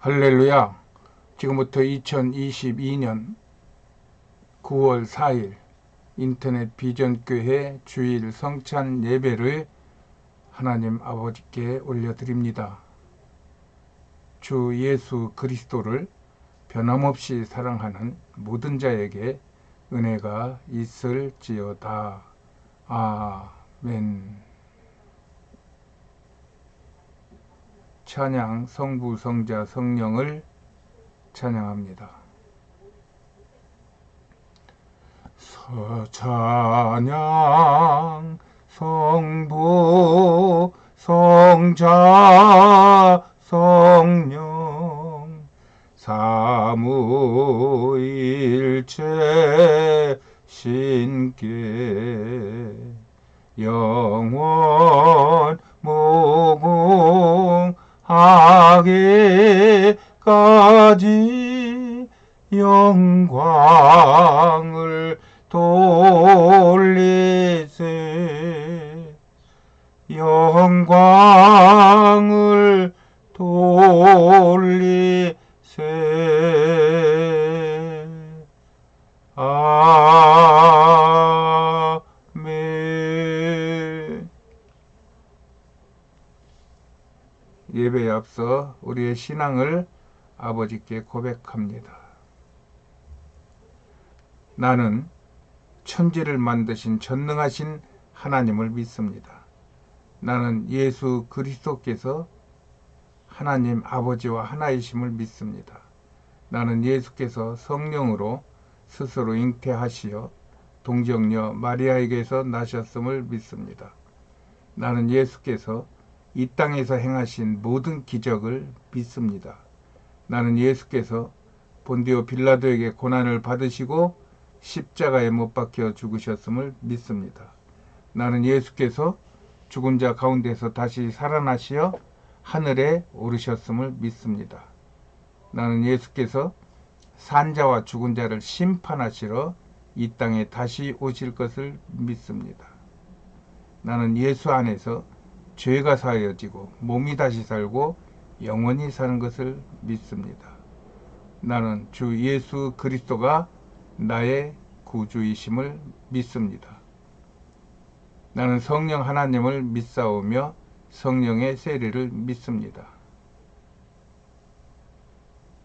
할렐루야. 지금부터 2022년 9월 4일 인터넷 비전교회 주일 성찬 예배를 하나님 아버지께 올려드립니다. 주 예수 그리스도를 변함없이 사랑하는 모든 자에게 은혜가 있을지어다. 아멘. 찬양 성부 성자 성령을 찬양합니다. 찬양 성부 성자 성령 삼위일체 신께 영원 무궁하게까지 영광을 돌리세. 영광을 돌리세. 아멘. 예배에 앞서 우리의 신앙을 아버지께 고백합니다. 나는 천지를 만드신 전능하신 하나님을 믿습니다. 나는 예수 그리스도께서 하나님 아버지와 하나이심을 믿습니다. 나는 예수께서 성령으로 스스로 잉태하시어 동정녀 마리아에게서 나셨음을 믿습니다. 나는 예수께서 이 땅에서 행하신 모든 기적을 믿습니다. 나는 예수께서 본디오 빌라도에게 고난을 받으시고 십자가에 못 박혀 죽으셨음을 믿습니다. 나는 예수께서 죽은 자 가운데서 다시 살아나시어 하늘에 오르셨음을 믿습니다. 나는 예수께서 산자와 죽은 자를 심판하시러 이 땅에 다시 오실 것을 믿습니다. 나는 예수 안에서 죄가 사하여지고 몸이 다시 살고 영원히 사는 것을 믿습니다. 나는 주 예수 그리스도가 나의 구주이심을 믿습니다. 나는 성령 하나님을 믿사오며 성령의 세례를 믿습니다.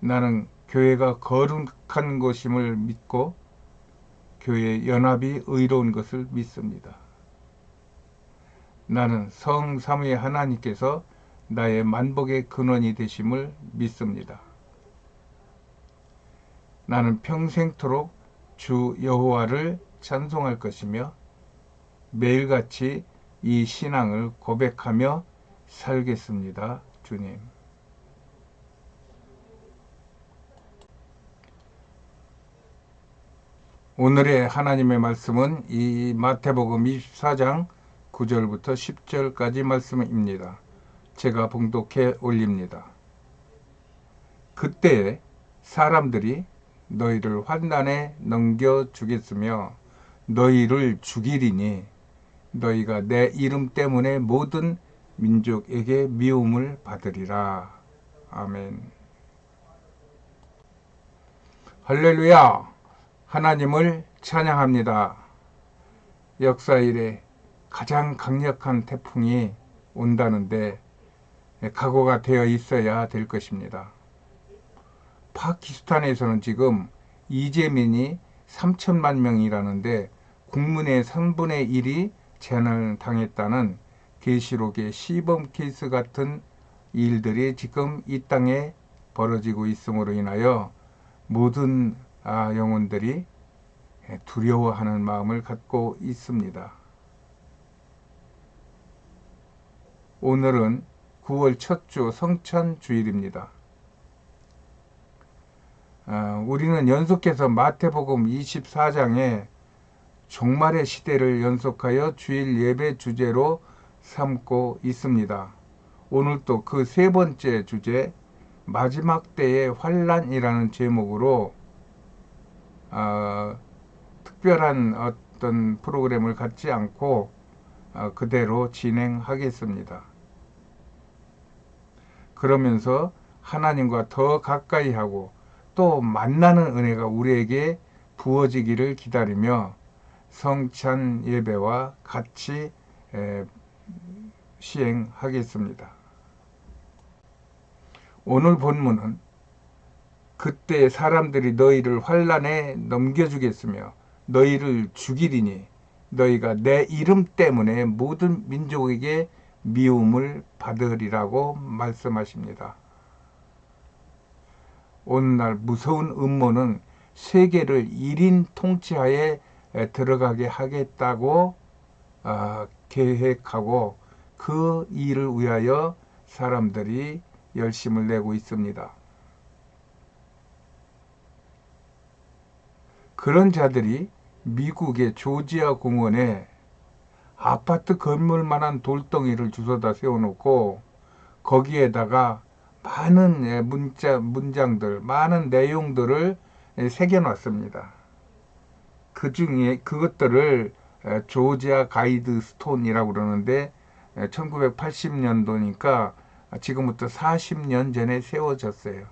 나는 교회가 거룩한 것임을 믿고 교회 연합이 의로운 것을 믿습니다. 나는 성삼위 하나님께서 나의 만복의 근원이 되심을 믿습니다. 나는 평생토록 주 여호와를 찬송할 것이며 매일같이 이 신앙을 고백하며 살겠습니다. 주님. 오늘의 하나님의 말씀은 이 마태복음 24장 9절부터 10절까지 말씀입니다. 제가 봉독해 올립니다. 그때 사람들이 너희를 환난에 넘겨주겠으며 너희를 죽이리니 너희가 내 이름 때문에 모든 민족에게 미움을 받으리라. 아멘. 할렐루야. 하나님을 찬양합니다. 역사 이래 가장 강력한 태풍이 온다는데 각오가 되어 있어야 될 것입니다. 파키스탄에서는 지금 이재민이 3천만 명이라는데 국민의 3분의 1이 재난을 당했다는 계시록의 시범 케이스 같은 일들이 지금 이 땅에 벌어지고 있음으로 인하여 모든 영혼들이 두려워하는 마음을 갖고 있습니다. 오늘은 9월 첫 주 성찬 주일입니다. 우리는 연속해서 마태복음 24장에 종말의 시대를 연속하여 주일 예배 주제로 삼고 있습니다. 오늘 또 그 세 번째 주제 마지막 때의 환란이라는 제목으로 특별한 어떤 프로그램을 갖지 않고 그대로 진행하겠습니다. 그러면서 하나님과 더 가까이 하고 또 만나는 은혜가 우리에게 부어지기를 기다리며 성찬 예배와 같이 시행하겠습니다. 오늘 본문은 그때 사람들이 너희를 환난에 넘겨주겠으며 너희를 죽이리니 너희가 내 이름 때문에 모든 민족에게 미움을 받으리라고 말씀하십니다. 오늘날 무서운 음모는 세계를 1인 통치하에 들어가게 하겠다고 계획하고 그 일을 위하여 사람들이 열심을 내고 있습니다. 그런 자들이 미국의 조지아 공원에 아파트 건물만한 돌덩이를 주워다 세워놓고 거기에다가 많은 문장들, 많은 내용들을 새겨놨습니다. 그 중에 그것들을 조지아 가이드 스톤이라고 그러는데 1980년도니까 지금부터 40년 전에 세워졌어요.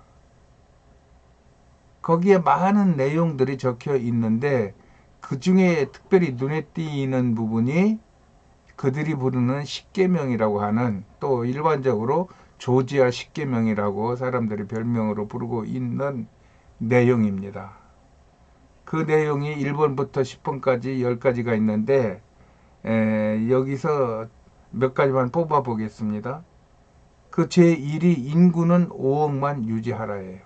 거기에 많은 내용들이 적혀 있는데 그 중에 특별히 눈에 띄는 부분이 그들이 부르는 십계명이라고 하는, 또 일반적으로 조지아 십계명이라고 사람들이 별명으로 부르고 있는 내용입니다. 그 내용이 1번부터 10번까지 10가지가 있는데 여기서 몇 가지만 뽑아 보겠습니다. 그 제1이 인구는 5억만 유지하라예요.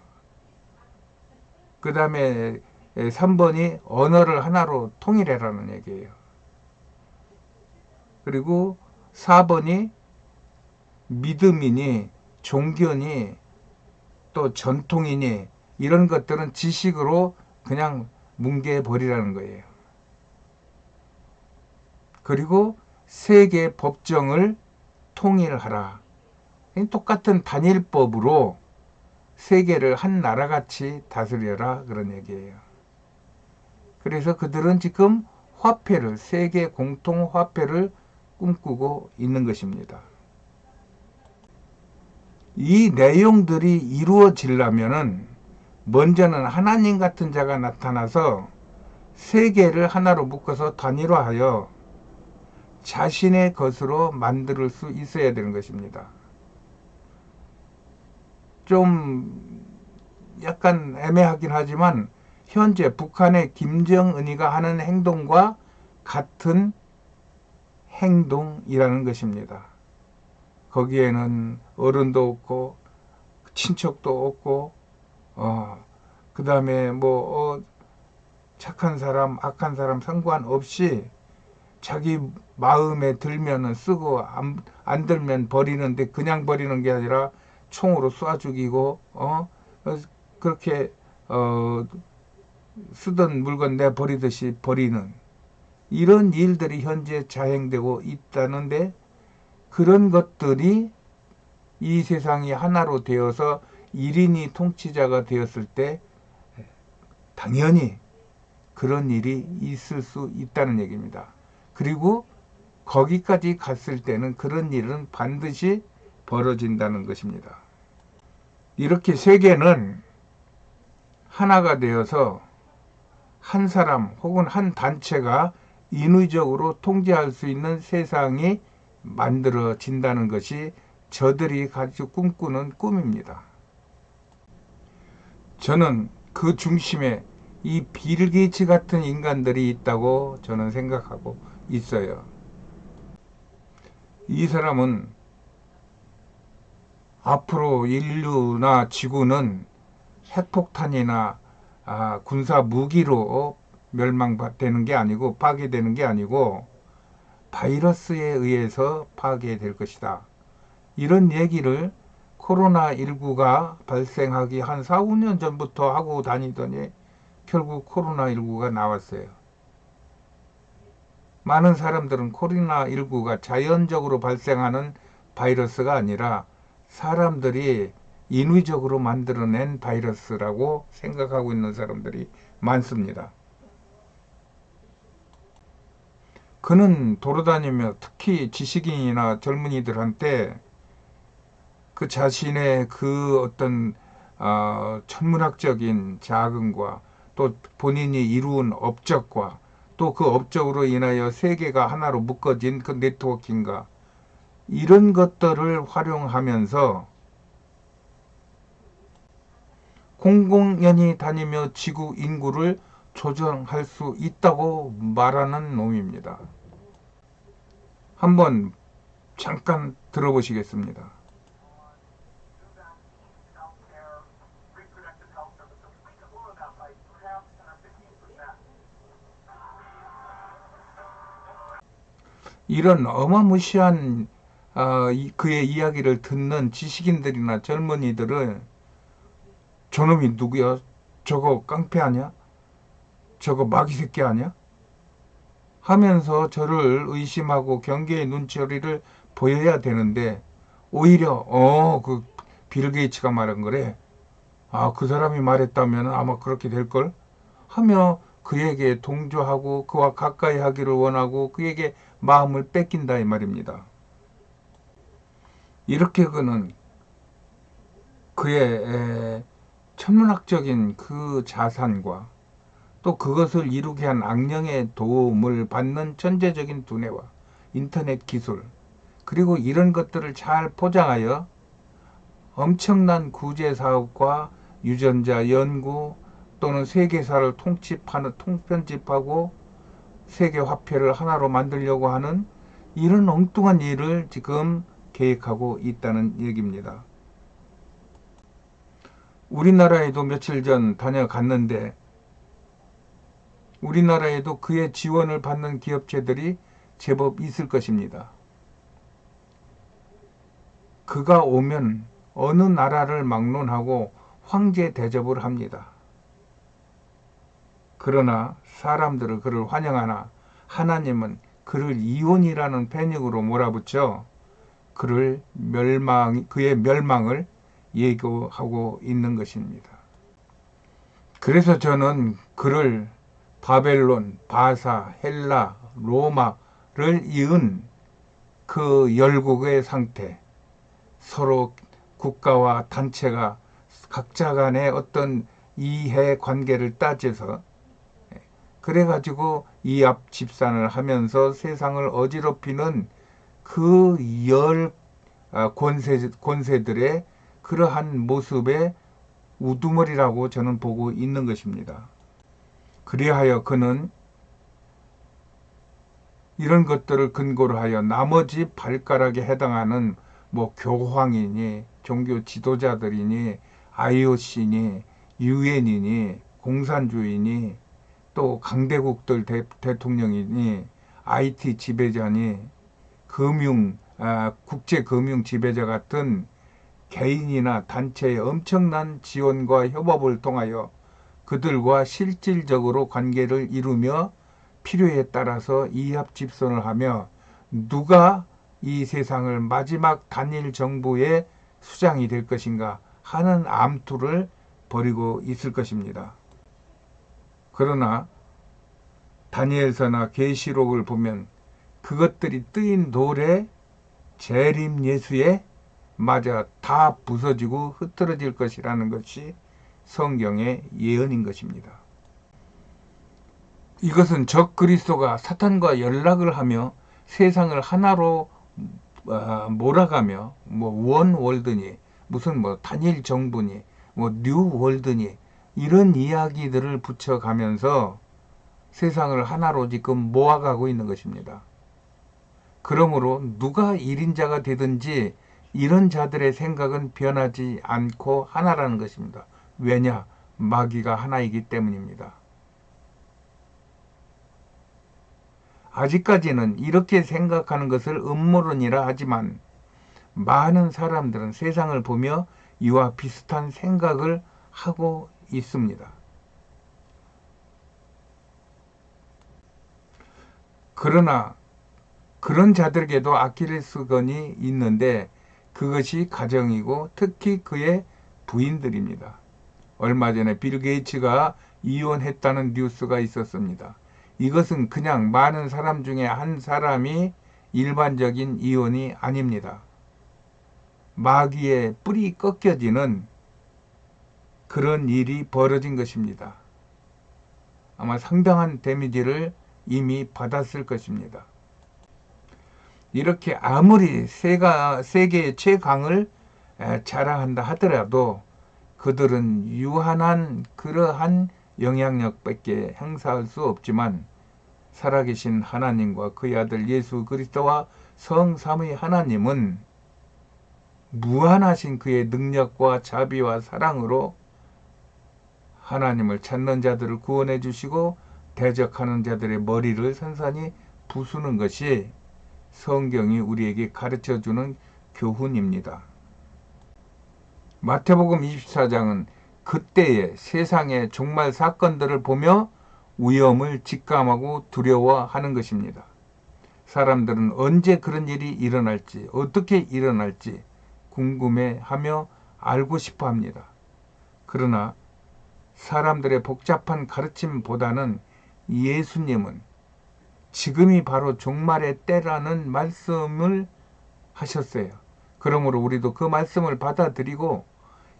그 다음에 3번이 언어를 하나로 통일해라는 얘기예요. 그리고 4번이 믿음이니 종교니 또 전통이니 이런 것들은 지식으로 그냥 뭉개버리라는 거예요. 그리고 세계 법정을 통일하라. 똑같은 단일법으로 세계를 한 나라같이 다스려라, 그런 얘기예요. 그래서 그들은 지금 화폐를, 세계 공통 화폐를 꿈꾸고 있는 것입니다. 이 내용들이 이루어지려면은 먼저는 하나님 같은 자가 나타나서 세계를 하나로 묶어서 단일화하여 자신의 것으로 만들 수 있어야 되는 것입니다. 좀 약간 애매하긴 하지만 현재 북한의 김정은이가 하는 행동과 같은 행동이라는 것입니다. 거기에는 어른도 없고 친척도 없고 그 다음에 착한 사람 악한 사람 상관없이 자기 마음에 들면은 쓰고 안 들면 버리는데, 그냥 버리는 게 아니라 총으로 쏴 죽이고 그렇게 쓰던 물건 내 버리듯이 버리는 이런 일들이 현재 자행되고 있다는데, 그런 것들이 이 세상이 하나로 되어서 1인이 통치자가 되었을 때 당연히 그런 일이 있을 수 있다는 얘기입니다. 그리고 거기까지 갔을 때는 그런 일은 반드시 벌어진다는 것입니다. 이렇게 세계는 하나가 되어서 한 사람 혹은 한 단체가 인위적으로 통제할 수 있는 세상이 만들어진다는 것이 저들이 가지고 꿈꾸는 꿈입니다. 저는 그 중심에 이 빌 게이츠 같은 인간들이 있다고 저는 생각하고 있어요. 이 사람은 앞으로 인류나 지구는 핵폭탄이나 군사 무기로 멸망되는 게 아니고 파괴되는 게 아니고 바이러스에 의해서 파괴될 것이다. 이런 얘기를 코로나19가 발생하기 한 4, 5년 전부터 하고 다니더니 결국 코로나19가 나왔어요. 많은 사람들은 코로나19가 자연적으로 발생하는 바이러스가 아니라 사람들이 인위적으로 만들어낸 바이러스라고 생각하고 있는 사람들이 많습니다. 그는 돌아다니며 특히 지식인이나 젊은이들한테 그 자신의 그 어떤 천문학적인 자금과 또 본인이 이루은 업적과 또 그 업적으로 인하여 세계가 하나로 묶어진 그 네트워킹과 이런 것들을 활용하면서 공공연히 다니며 지구 인구를 조정할 수 있다고 말하는 놈입니다. 한번 잠깐 들어보시겠습니다. 이런 어마무시한 그의 이야기를 듣는 지식인들이나 젊은이들은 저놈이 누구야? 저거 깡패 아니야? 저거 마귀 새끼 아니야? 하면서 저를 의심하고 경계의 눈초리를 보여야 되는데 오히려 그 빌 게이츠가 말한 거래. 그 사람이 말했다면 아마 그렇게 될걸? 하며 그에게 동조하고 그와 가까이 하기를 원하고 그에게 마음을 뺏긴다 이 말입니다. 이렇게 그는 그의 천문학적인 그 자산과 또 그것을 이루게 한 악령의 도움을 받는 천재적인 두뇌와 인터넷 기술 그리고 이런 것들을 잘 포장하여 엄청난 구제 사업과 유전자 연구 또는 세계사를 통편집하고 세계 화폐를 하나로 만들려고 하는 이런 엉뚱한 일을 지금 계획하고 있다는 얘기입니다. 우리나라에도 며칠 전 다녀갔는데 우리나라에도 그의 지원을 받는 기업체들이 제법 있을 것입니다. 그가 오면 어느 나라를 막론하고 황제 대접을 합니다. 그러나 사람들은 그를 환영하나 하나님은 그를 이혼이라는 패닉으로 몰아붙여 그의 멸망을 예고하고 있는 것입니다. 그래서 저는 그를 바벨론, 바사, 헬라, 로마를 이은 그 열국의 상태, 서로 국가와 단체가 각자 간의 어떤 이해 관계를 따져서 그래가지고 이합 집산을 하면서 세상을 어지럽히는 그 권세들의 그러한 모습의 우두머리라고 저는 보고 있는 것입니다. 그리하여 그는 이런 것들을 근거로 하여 나머지 발가락에 해당하는 교황이니 종교 지도자들이니 IOC니 UN이니 공산주의니 또 강대국들 대통령이니 IT 지배자니 국제금융 지배자 같은 개인이나 단체의 엄청난 지원과 협업을 통하여 그들과 실질적으로 관계를 이루며 필요에 따라서 이합 집산을 하며 누가 이 세상을 마지막 단일 정부의 수장이 될 것인가 하는 암투를 벌이고 있을 것입니다. 그러나 다니엘서나 계시록을 보면 그것들이 뜨인 돌에 재림 예수에 맞아 다 부서지고 흩어질 것이라는 것이 성경의 예언인 것입니다. 이것은 적 그리스도가 사탄과 연락을 하며 세상을 하나로 몰아가며 원 월드니 무슨 단일 정부니 뉴 월드니 이런 이야기들을 붙여가면서 세상을 하나로 지금 모아가고 있는 것입니다. 그러므로 누가 1인자가 되든지 이런 자들의 생각은 변하지 않고 하나라는 것입니다. 왜냐? 마귀가 하나이기 때문입니다. 아직까지는 이렇게 생각하는 것을 음모론이라 하지만 많은 사람들은 세상을 보며 이와 비슷한 생각을 하고 있습니다. 그러나 그런 자들에게도 아킬레스건이 있는데 그것이 가정이고 특히 그의 부인들입니다. 얼마 전에 빌 게이츠가 이혼했다는 뉴스가 있었습니다. 이것은 그냥 많은 사람 중에 한 사람이 일반적인 이혼이 아닙니다. 마귀의 뿔이 꺾여지는 그런 일이 벌어진 것입니다. 아마 상당한 데미지를 이미 받았을 것입니다. 이렇게 아무리 세계의 최강을 자랑한다 하더라도 그들은 유한한 그러한 영향력밖에 행사할 수 없지만 살아계신 하나님과 그의 아들 예수 그리스도와 성삼위 하나님은 무한하신 그의 능력과 자비와 사랑으로 하나님을 찾는 자들을 구원해 주시고 대적하는 자들의 머리를 산산히 부수는 것이 성경이 우리에게 가르쳐주는 교훈입니다. 마태복음 24장은 그때의 세상의 종말 사건들을 보며 위험을 직감하고 두려워하는 것입니다. 사람들은 언제 그런 일이 일어날지, 어떻게 일어날지 궁금해하며 알고 싶어 합니다. 그러나 사람들의 복잡한 가르침보다는 예수님은 지금이 바로 종말의 때라는 말씀을 하셨어요. 그러므로 우리도 그 말씀을 받아들이고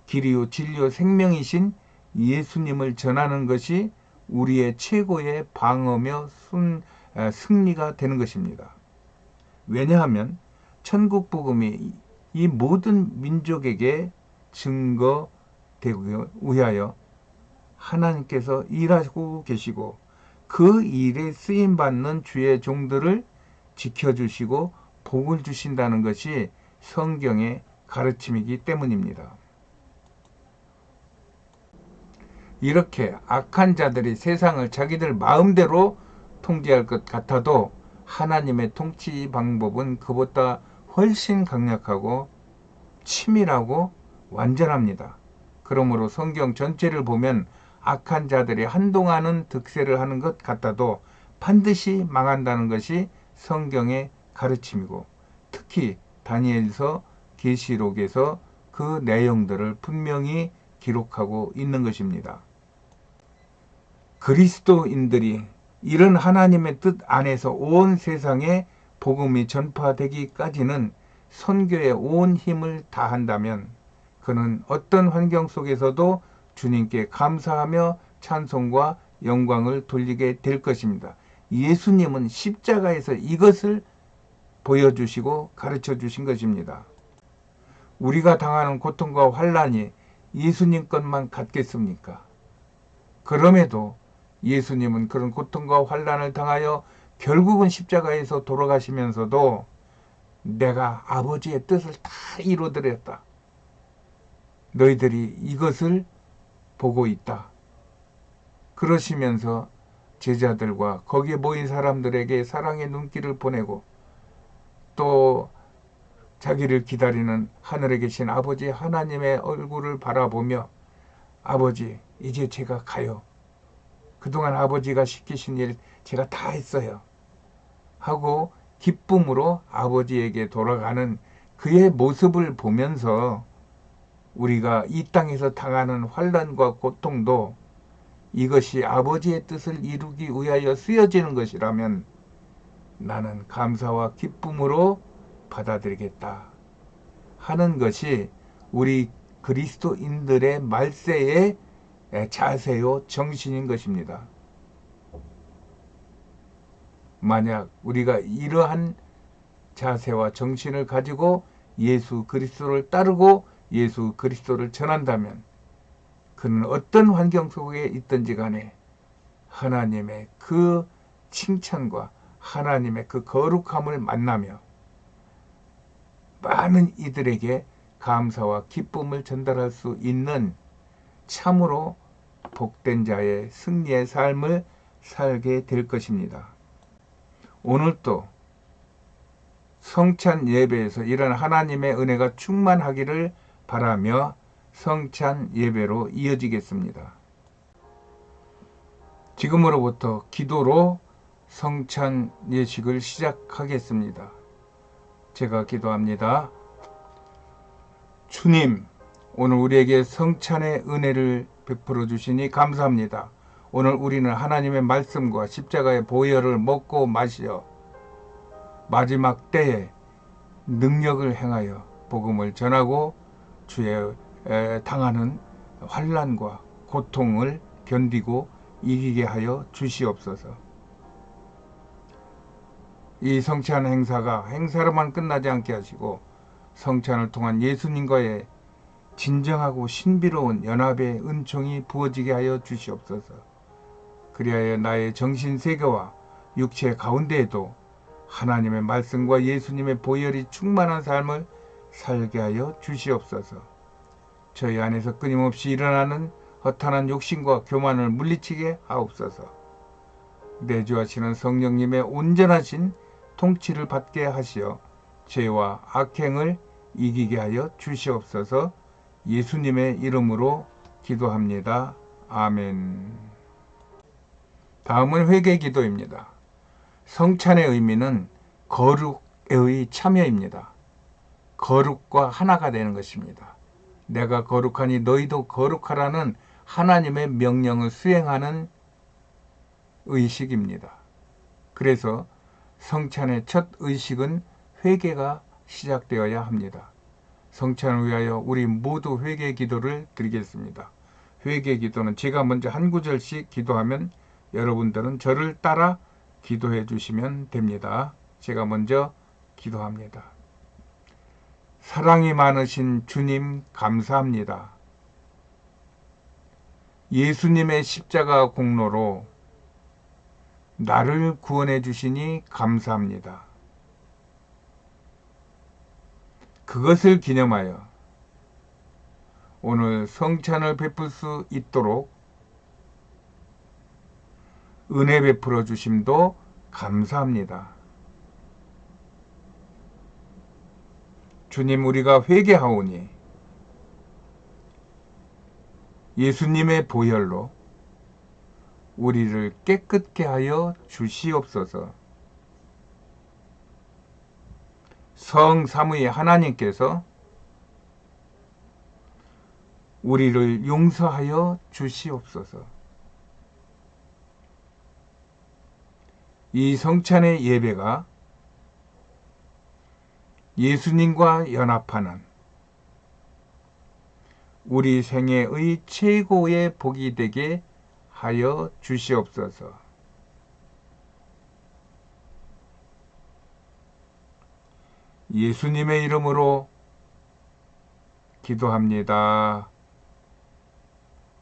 길이요 진리요 생명이신 예수님을 전하는 것이 우리의 최고의 방어며 승리가 되는 것입니다. 왜냐하면 천국 복음이 이 모든 민족에게 증거되기 위하여 하나님께서 일하고 계시고 그 일에 쓰임받는 주의 종들을 지켜주시고 복을 주신다는 것이 성경의 가르침이기 때문입니다. 이렇게 악한 자들이 세상을 자기들 마음대로 통제할 것 같아도 하나님의 통치 방법은 그보다 훨씬 강력하고 치밀하고 완전합니다. 그러므로 성경 전체를 보면 악한 자들이 한동안은 득세를 하는 것 같아도 반드시 망한다는 것이 성경의 가르침이고 특히 다니엘서 계시록에서 그 내용들을 분명히 기록하고 있는 것입니다. 그리스도인들이 이런 하나님의 뜻 안에서 온 세상에 복음이 전파되기까지는 선교에 온 힘을 다한다면 그는 어떤 환경 속에서도 주님께 감사하며 찬송과 영광을 돌리게 될 것입니다. 예수님은 십자가에서 이것을 보여주시고 가르쳐 주신 것입니다. 우리가 당하는 고통과 환난이 예수님 것만 같겠습니까? 그럼에도 예수님은 그런 고통과 환난을 당하여 결국은 십자가에서 돌아가시면서도 내가 아버지의 뜻을 다 이루어드렸다. 너희들이 이것을 보고 있다. 그러시면서 제자들과 거기에 모인 사람들에게 사랑의 눈길을 보내고 또 자기를 기다리는 하늘에 계신 아버지 하나님의 얼굴을 바라보며 아버지 이제 제가 가요. 그동안 아버지가 시키신 일 제가 다 했어요. 하고 기쁨으로 아버지에게 돌아가는 그의 모습을 보면서 우리가 이 땅에서 당하는 환난과 고통도 이것이 아버지의 뜻을 이루기 위하여 쓰여지는 것이라면 나는 감사와 기쁨으로 받아들이겠다 하는 것이 우리 그리스도인들의 말세의 자세요 정신인 것입니다. 만약 우리가 이러한 자세와 정신을 가지고 예수 그리스도를 따르고 예수 그리스도를 전한다면 그는 어떤 환경 속에 있든지 간에 하나님의 그 칭찬과 하나님의 그 거룩함을 만나며 많은 이들에게 감사와 기쁨을 전달할 수 있는 참으로 복된 자의 승리의 삶을 살게 될 것입니다. 오늘도 성찬 예배에서 이런 하나님의 은혜가 충만하기를 바라며 성찬 예배로 이어지겠습니다. 지금으로부터 기도로 성찬 예식을 시작하겠습니다. 제가 기도합니다. 주님, 오늘 우리에게 성찬의 은혜를 베풀어 주시니 감사합니다. 오늘 우리는 하나님의 말씀과 십자가의 보혈을 먹고 마시어 마지막 때에 능력을 행하여 복음을 전하고 주의 당하는 환난과 고통을 견디고 이기게 하여 주시옵소서. 이 성찬 행사가 행사로만 끝나지 않게 하시고 성찬을 통한 예수님과의 진정하고 신비로운 연합의 은총이 부어지게 하여 주시옵소서. 그리하여 나의 정신 세계와 육체 가운데에도 하나님의 말씀과 예수님의 보혈이 충만한 삶을 살게 하여 주시옵소서. 저희 안에서 끊임없이 일어나는 허탄한 욕심과 교만을 물리치게 하옵소서. 내주하시는 성령님의 온전하신 통치를 받게 하시어 죄와 악행을 이기게 하여 주시옵소서. 예수님의 이름으로 기도합니다. 아멘. 다음은 회개 기도입니다. 성찬의 의미는 거룩의 참여입니다. 거룩과 하나가 되는 것입니다. 내가 거룩하니 너희도 거룩하라는 하나님의 명령을 수행하는 의식입니다. 그래서 성찬의 첫 의식은 회개가 시작되어야 합니다. 성찬을 위하여 우리 모두 회개 기도를 드리겠습니다. 회개 기도는 제가 먼저 한 구절씩 기도하면 여러분들은 저를 따라 기도해 주시면 됩니다. 제가 먼저 기도합니다. 사랑이 많으신 주님 감사합니다. 예수님의 십자가 공로로 나를 구원해 주시니 감사합니다. 그것을 기념하여 오늘 성찬을 베풀 수 있도록 은혜 베풀어 주심도 감사합니다. 주님, 우리가 회개하오니 예수님의 보혈로 우리를 깨끗게 하여 주시옵소서. 성삼위 하나님께서 우리를 용서하여 주시옵소서. 이 성찬의 예배가 예수님과 연합하는 우리 생애의 최고의 복이 되게 하여 주시옵소서. 예수님의 이름으로 기도합니다.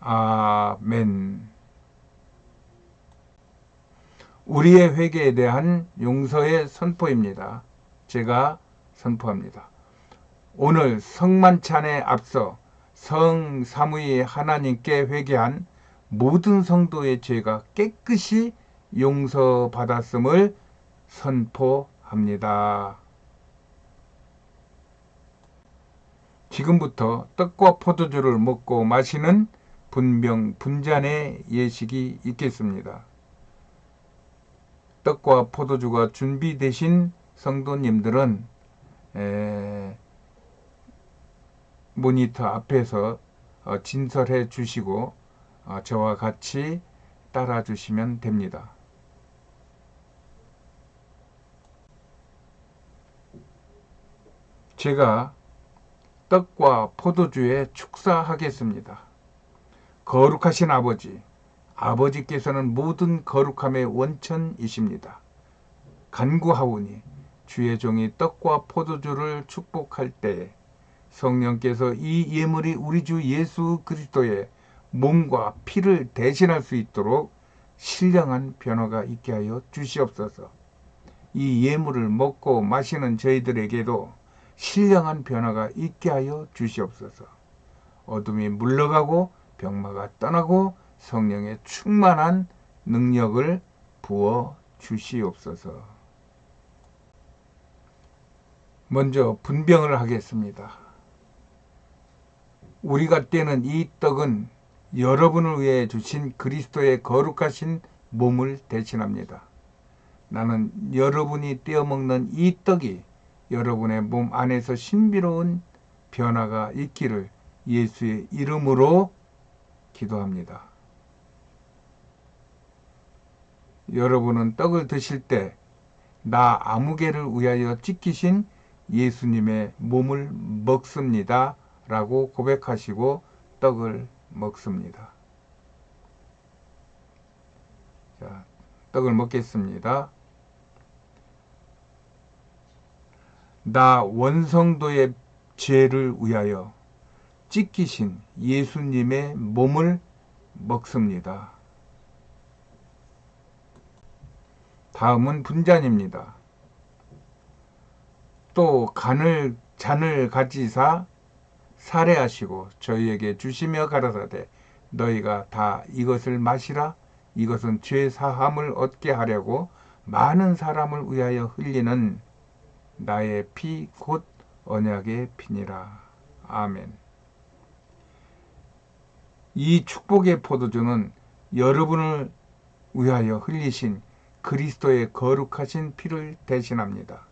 아멘. 우리의 회개에 대한 용서의 선포입니다. 제가 선포합니다. 오늘 성만찬에 앞서 성삼위 하나님께 회개한 모든 성도의 죄가 깨끗이 용서받았음을 선포합니다. 지금부터 떡과 포도주를 먹고 마시는 분병 분잔의 예식이 있겠습니다. 떡과 포도주가 준비되신 성도님들은 모니터 앞에서 진설해 주시고 저와 같이 따라 주시면 됩니다. 제가 떡과 포도주에 축사하겠습니다. 거룩하신 아버지, 아버지께서는 모든 거룩함의 원천이십니다. 간구하오니 주의 종이 떡과 포도주를 축복할 때에 성령께서 이 예물이 우리 주 예수 그리스도의 몸과 피를 대신할 수 있도록 신령한 변화가 있게 하여 주시옵소서. 이 예물을 먹고 마시는 저희들에게도 신령한 변화가 있게 하여 주시옵소서. 어둠이 물러가고 병마가 떠나고 성령의 충만한 능력을 부어 주시옵소서. 먼저 분병을 하겠습니다. 우리가 떼는 이 떡은 여러분을 위해 주신 그리스도의 거룩하신 몸을 대신합니다. 나는 여러분이 떼어 먹는 이 떡이 여러분의 몸 안에서 신비로운 변화가 있기를 예수의 이름으로 기도합니다. 여러분은 떡을 드실 때 나 아무개를 위하여 찢기신 예수님의 몸을 먹습니다. 라고 고백하시고 떡을 먹습니다. 자, 떡을 먹겠습니다. 나 원성도의 죄를 위하여 찢기신 예수님의 몸을 먹습니다. 다음은 분잔입니다. 또 잔을 가지사 살해하시고 저희에게 주시며 가라사대 너희가 다 이것을 마시라. 이것은 죄 사함을 얻게 하려고 많은 사람을 위하여 흘리는 나의 피 곧 언약의 피니라. 아멘. 이 축복의 포도주는 여러분을 위하여 흘리신 그리스도의 거룩하신 피를 대신합니다.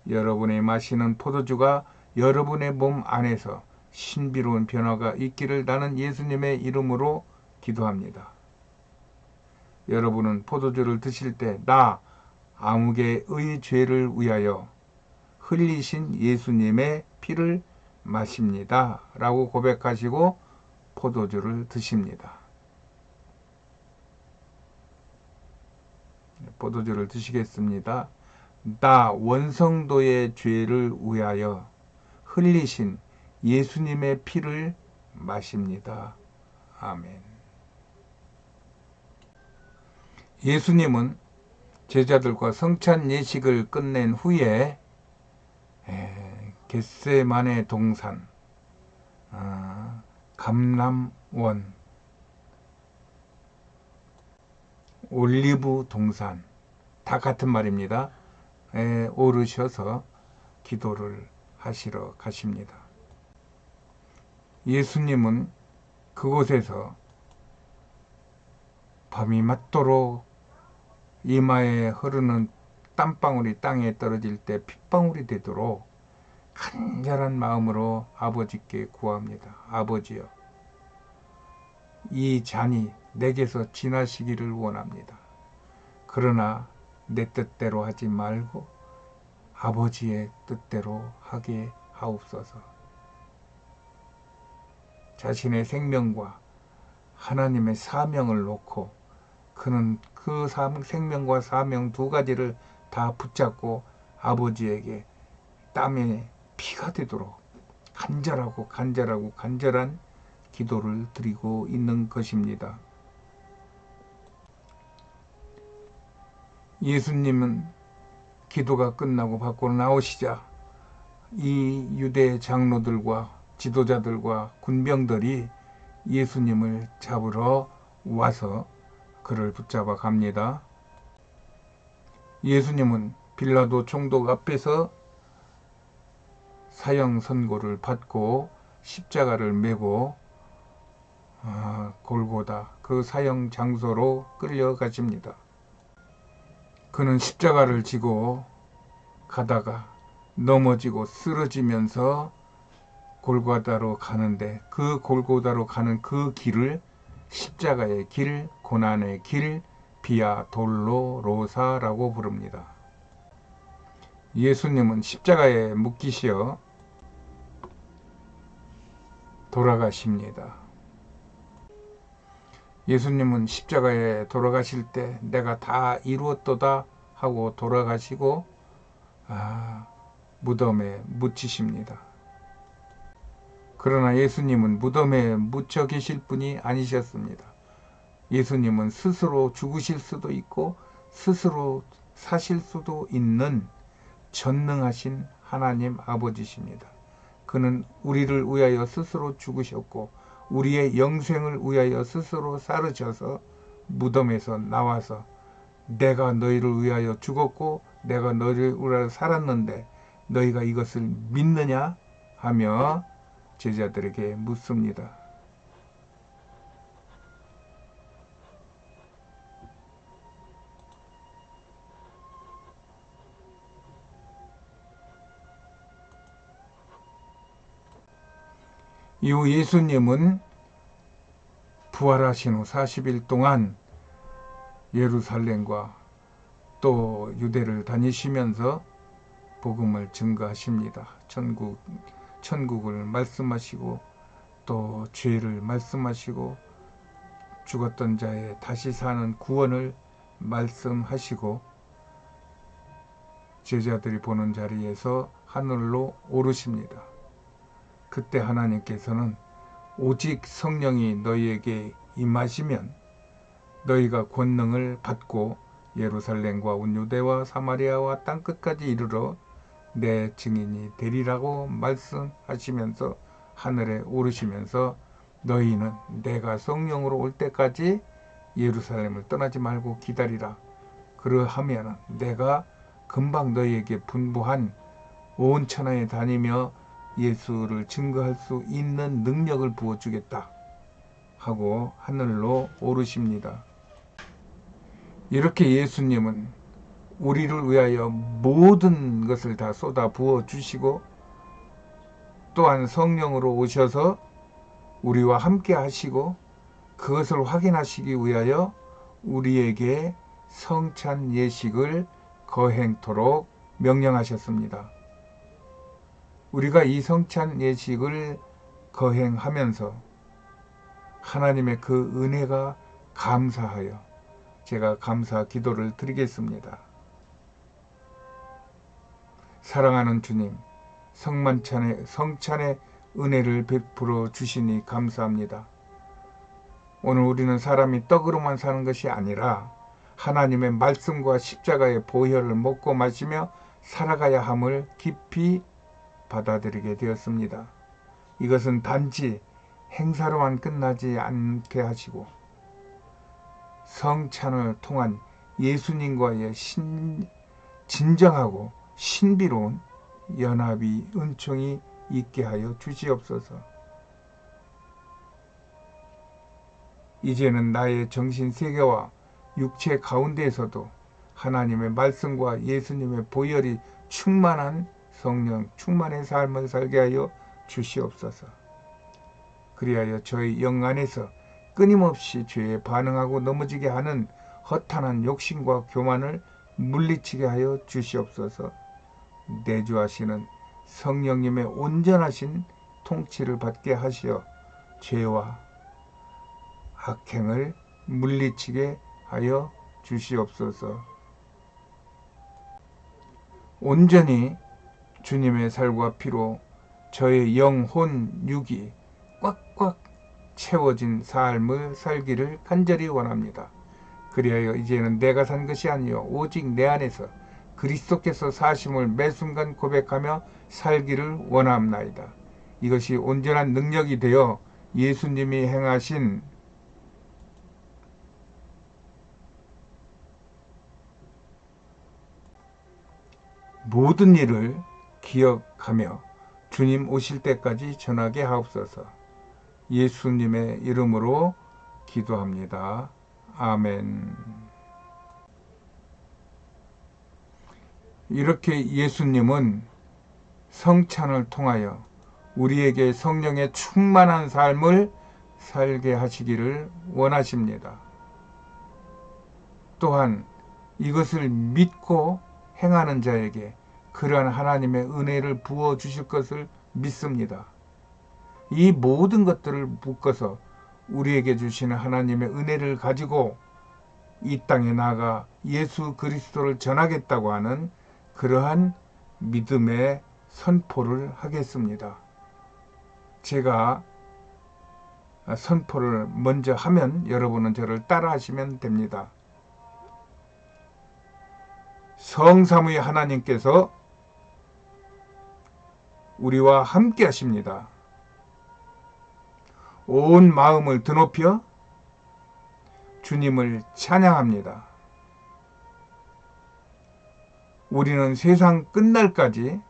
여러분이 마시는 포도주가 여러분의 몸 안에서 신비로운 변화가 있기를 나는 예수님의 이름으로 기도합니다. 여러분은 포도주를 드실 때 나 아무개의 죄를 위하여 흘리신 예수님의 피를 마십니다. 라고 고백하시고 포도주를 드십니다. 포도주를 드시겠습니다. 나 원성도의 죄를 위하여 흘리신 예수님의 피를 마십니다. 아멘. 예수님은 제자들과 성찬 예식을 끝낸 후에 겟세마네 동산, 감람원, 올리브 동산 다 같은 말입니다. 오르셔서 기도를 하시러 가십니다. 예수님은 그곳에서 밤이 맞도록 이마에 흐르는 땀방울이 땅에 떨어질 때 핏방울이 되도록 간절한 마음으로 아버지께 구합니다. 아버지여, 이 잔이 내게서 지나시기를 원합니다. 그러나 내 뜻대로 하지 말고 아버지의 뜻대로 하게 하옵소서. 자신의 생명과 하나님의 사명을 놓고 그는 그 생명과 사명 두 가지를 다 붙잡고 아버지에게 땀에 피가 되도록 간절한 기도를 드리고 있는 것입니다. 예수님은 기도가 끝나고 밖으로 나오시자 이 유대 장로들과 지도자들과 군병들이 예수님을 잡으러 와서 그를 붙잡아 갑니다. 예수님은 빌라도 총독 앞에서 사형 선고를 받고 십자가를 메고 골고다 그 사형 장소로 끌려가십니다. 그는 십자가를 지고 가다가 넘어지고 쓰러지면서 골고다로 가는데 그 골고다로 가는 그 길을 십자가의 길, 고난의 길, 비아 돌로로사라고 부릅니다. 예수님은 십자가에 묶이시어 돌아가십니다. 예수님은 십자가에 돌아가실 때 내가 다 이루었도다 하고 돌아가시고 무덤에 묻히십니다. 그러나 예수님은 무덤에 묻혀 계실 분이 아니셨습니다. 예수님은 스스로 죽으실 수도 있고 스스로 사실 수도 있는 전능하신 하나님 아버지십니다. 그는 우리를 위하여 스스로 죽으셨고 우리의 영생을 위하여 스스로 살으셔서 무덤에서 나와서 내가 너희를 위하여 죽었고 내가 너희를 위하여 살았는데 너희가 이것을 믿느냐 하며 제자들에게 묻습니다. 이후 예수님은 부활하신 후 40일 동안 예루살렘과 또 유대를 다니시면서 복음을 증거하십니다. 천국을 말씀하시고 또 죄를 말씀하시고 죽었던 자의 다시 사는 구원을 말씀하시고 제자들이 보는 자리에서 하늘로 오르십니다. 그때 하나님께서는 오직 성령이 너희에게 임하시면 너희가 권능을 받고 예루살렘과 온 유대와 사마리아와 땅끝까지 이르러 내 증인이 되리라고 말씀하시면서 하늘에 오르시면서 너희는 내가 성령으로 올 때까지 예루살렘을 떠나지 말고 기다리라. 그러하면 내가 금방 너희에게 분부한 온 천하에 다니며 예수를 증거할 수 있는 능력을 부어주겠다 하고 하늘로 오르십니다. 이렇게 예수님은 우리를 위하여 모든 것을 다 쏟아 부어 주시고 또한 성령으로 오셔서 우리와 함께 하시고 그것을 확인하시기 위하여 우리에게 성찬 예식을 거행토록 명령하셨습니다. 우리가 이 성찬 예식을 거행하면서 하나님의 그 은혜가 감사하여 제가 감사 기도를 드리겠습니다. 사랑하는 주님, 성찬의 은혜를 베풀어 주시니 감사합니다. 오늘 우리는 사람이 떡으로만 사는 것이 아니라 하나님의 말씀과 십자가의 보혈을 먹고 마시며 살아가야 함을 깊이 받아들이게 되었습니다. 이것은 단지 행사로만 끝나지 않게 하시고 성찬을 통한 예수님과의 진정하고 신비로운 연합이 은총이 있게 하여 주시옵소서. 이제는 나의 정신세계와 육체 가운데에서도 하나님의 말씀과 예수님의 보혈이 충만한 성령 충만의 삶을 살게 하여 주시옵소서. 그리하여 저희 영 안에서 끊임없이 죄에 반응하고 넘어지게 하는 허탄한 욕심과 교만을 물리치게 하여 주시옵소서. 내주하시는 성령님의 온전하신 통치를 받게 하시어 죄와 악행을 물리치게 하여 주시옵소서. 온전히 주님의 살과 피로 저의 영혼 육이 꽉꽉 채워진 삶을 살기를 간절히 원합니다. 그리하여 이제는 내가 산 것이 아니요 오직 내 안에서 그리스도께서 사심을 매 순간 고백하며 살기를 원합나이다. 이것이 온전한 능력이 되어 예수님이 행하신 모든 일을 기억하며 주님 오실 때까지 전하게 하옵소서. 예수님의 이름으로 기도합니다. 아멘. 이렇게 예수님은 성찬을 통하여 우리에게 성령의 충만한 삶을 살게 하시기를 원하십니다. 또한 이것을 믿고 행하는 자에게 그러한 하나님의 은혜를 부어주실 것을 믿습니다. 이 모든 것들을 묶어서 우리에게 주시는 하나님의 은혜를 가지고 이 땅에 나아가 예수 그리스도를 전하겠다고 하는 그러한 믿음의 선포를 하겠습니다. 제가 선포를 먼저 하면 여러분은 저를 따라 하시면 됩니다. 성삼위 하나님께서 우리와 함께 하십니다. 온 마음을 드높여 주님을 찬양합니다. 우리는 세상 끝날까지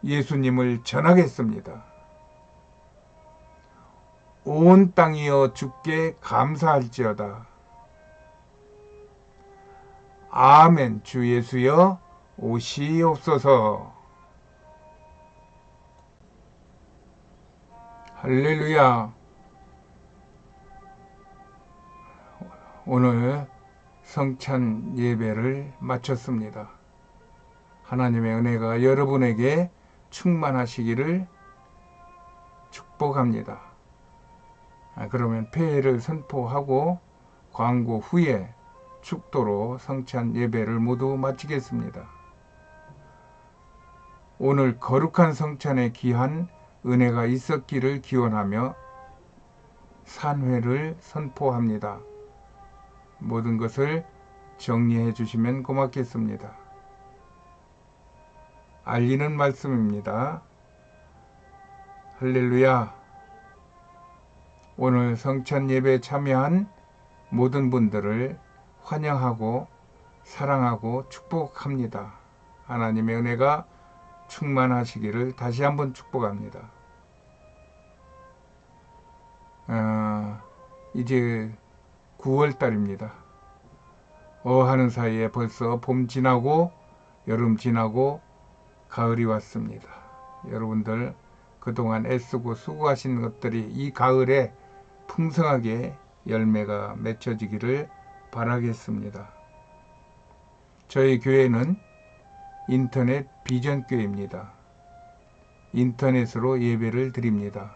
예수님을 전하겠습니다. 온 땅이여 주께 감사할지어다. 아멘. 주 예수여 오시옵소서. 할렐루야. 오늘 성찬 예배를 마쳤습니다. 하나님의 은혜가 여러분에게 충만하시기를 축복합니다. 그러면 폐회를 선포하고 광고 후에 축도로 성찬 예배를 모두 마치겠습니다. 오늘 거룩한 성찬에 귀한 은혜가 있었기를 기원하며 산회를 선포합니다. 모든 것을 정리해 주시면 고맙겠습니다. 알리는 말씀입니다. 할렐루야. 오늘 성찬 예배에 참여한 모든 분들을 환영하고 사랑하고 축복합니다. 하나님의 은혜가 충만하시기를 다시 한번 축복합니다. 이제 9월달입니다. 하는 사이에 벌써 봄 지나고 여름 지나고 가을이 왔습니다. 여러분들 그동안 애쓰고 수고하신 것들이 이 가을에 풍성하게 열매가 맺혀지기를 바라겠습니다. 저희 교회는 인터넷 비전교회입니다. 인터넷으로 예배를 드립니다.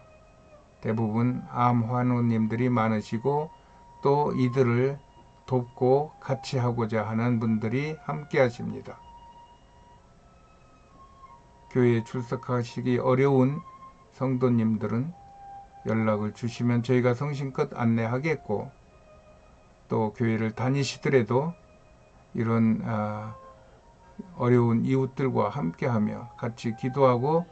대부분 암 환우님들이 많으시고 또 이들을 돕고 같이 하고자 하는 분들이 함께 하십니다. 교회에 출석하시기 어려운 성도님들은 연락을 주시면 저희가 성심껏 안내하겠고, 또 교회를 다니시더라도 이런 어려운 이웃들과 함께하며 같이 기도하고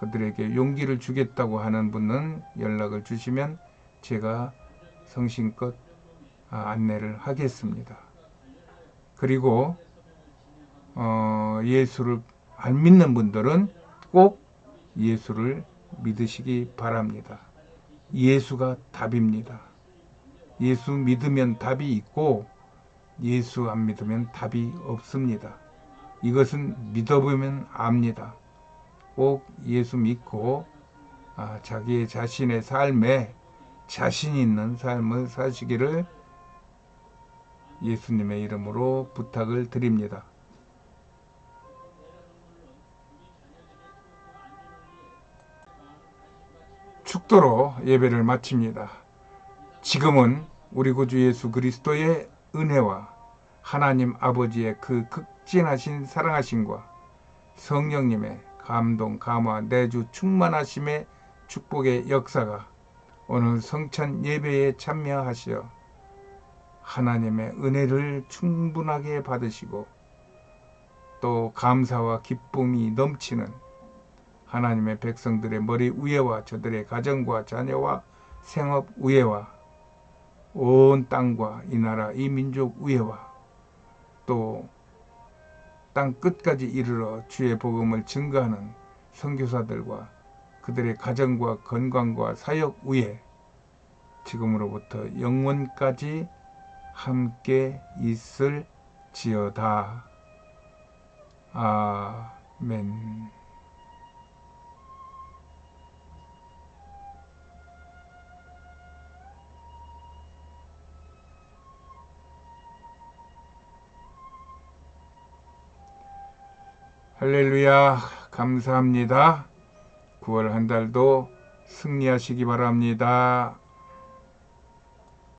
그들에게 용기를 주겠다고 하는 분은 연락을 주시면 제가 성심껏 안내를 하겠습니다. 그리고 예수를 안 믿는 분들은 꼭 예수를 믿으시기 바랍니다. 예수가 답입니다. 예수 믿으면 답이 있고 예수 안 믿으면 답이 없습니다. 이것은 믿어보면 압니다. 꼭 예수 믿고 자기의 자신의 삶에 자신 있는 삶을 사시기를 예수님의 이름으로 부탁을 드립니다. 축도로 예배를 마칩니다. 지금은 우리 구주 예수 그리스도의 은혜와 하나님 아버지의 그 극진하신 사랑하심과 성령님의 감동, 감화, 내주 충만하심의 축복의 역사가 오늘 성찬 예배에 참여하시어 하나님의 은혜를 충분하게 받으시고 또 감사와 기쁨이 넘치는 하나님의 백성들의 머리 위에와 저들의 가정과 자녀와 생업 위에와 온 땅과 이 나라 이 민족 위에와 또 땅 끝까지 이르러 주의 복음을 증거하는 선교사들과 그들의 가정과 건강과 사역 위에 지금으로부터 영원까지 함께 있을지어다. 아멘. 할렐루야. 감사합니다. 9월 한 달도 승리하시기 바랍니다.